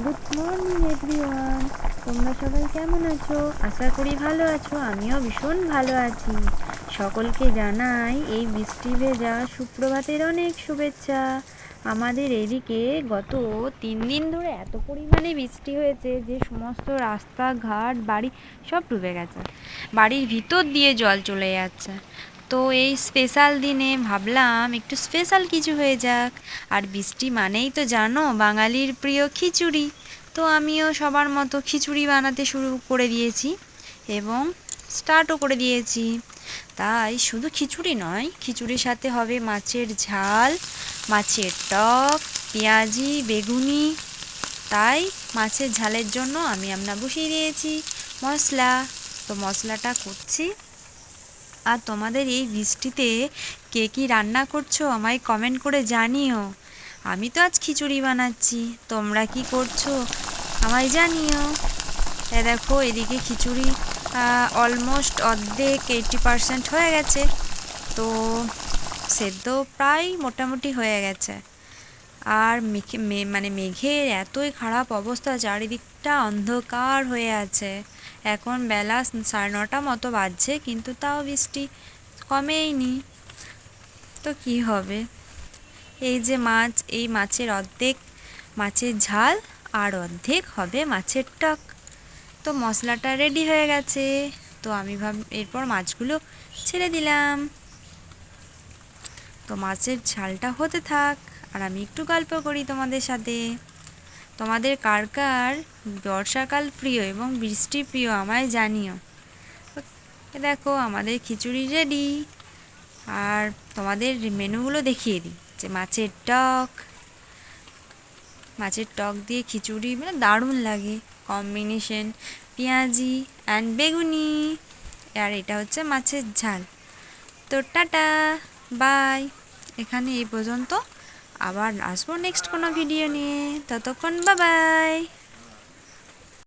Good morning everyone, তোমরা সবাই কেমন আছো? আশা করি ভালো আছো। আমিও ভীষণ ভালো আছি। সকলকে জানাই এই বৃষ্টি ভেজা সুপ্রভাতের অনেক শুভেচ্ছা। আমাদের এদিকে গত 3 দিন ধরে এত পরিমাণে বৃষ্টি হয়েছে যে সমস্ত রাস্তাঘাট বাড়ি সব ডুবে গেছে, বাড়ির ভিতর দিয়ে জল চলে যাচ্ছে। তো এই স্পেশাল দিনে ভাবলাম একটু স্পেশাল কিছু হয়ে যাক। আর বৃষ্টি মানেই তো জানো বাঙালির প্রিয় খিচুড়ি। তো আমিও সবার মতো খিচুড়ি বানাতে শুরু করে দিয়েছি এবং স্টার্টও করে দিয়েছি। তাই শুধু খিচুড়ি নয়, খিচুড়ির সাথে হবে মাছের ঝাল, মাছের টক, পেঁয়াজি, বেগুনি। তাই মাছের ঝালের জন্য আমি বসিয়ে দিয়েছি মশলা। তো মশলাটা করছি। আর তোমাদের এই বৃষ্টিতে কে কী রান্না করছো আমায় কমেন্ট করে জানিও। আমি তো আজ খিচুড়ি বানাচ্ছি, তোমরা কি করছো আমায় জানিও। দেখো এদিকে খিচুড়ি অলমোস্ট অর্ধেক 80% হয়ে গেছে। তো সেদ্ধ প্রায় মোটামুটি হয়ে গেছে। আর মেঘের এতই খারাপ অবস্থা, চারিদিকটা অন্ধকার হয়ে আছে। এখন বেলা 9:30 মতো বাজছে, কিন্তু তাও বৃষ্টি কমেইনি। তো কি হবে? এই যে মাছ, এই মাছের অর্ধেক মাছের ঝাল আর অর্ধেক হবে মাছের টক। তো মশলাটা রেডি হয়ে গেছে। তো আমি এরপর মাছগুলো ছেড়ে দিলাম। তো মাছের ঝালটা হতে থাক আর আমি একটু গল্প করি তোমাদের সাথে। তোমাদের কার কার বর্ষাকাল প্রিয় এবং বৃষ্টি প্রিয় আমায় জানিও। দেখো আমাদের খিচুড়ি রেডি। আর তোমাদের মেনুগুলো দেখিয়ে দিই, যে মাছের টক দিয়ে খিচুড়ি দারুণ লাগে কম্বিনেশন, পেঁয়াজি অ্যান্ড বেগুনি। আর এটা হচ্ছে মাছের ঝাল। তো টাটা, বাই। এখানে এই পর্যন্ত। আবার আসবো নেক্সট কোনো ভিডিও নিয়ে। ততক্ষণ বাই বাই।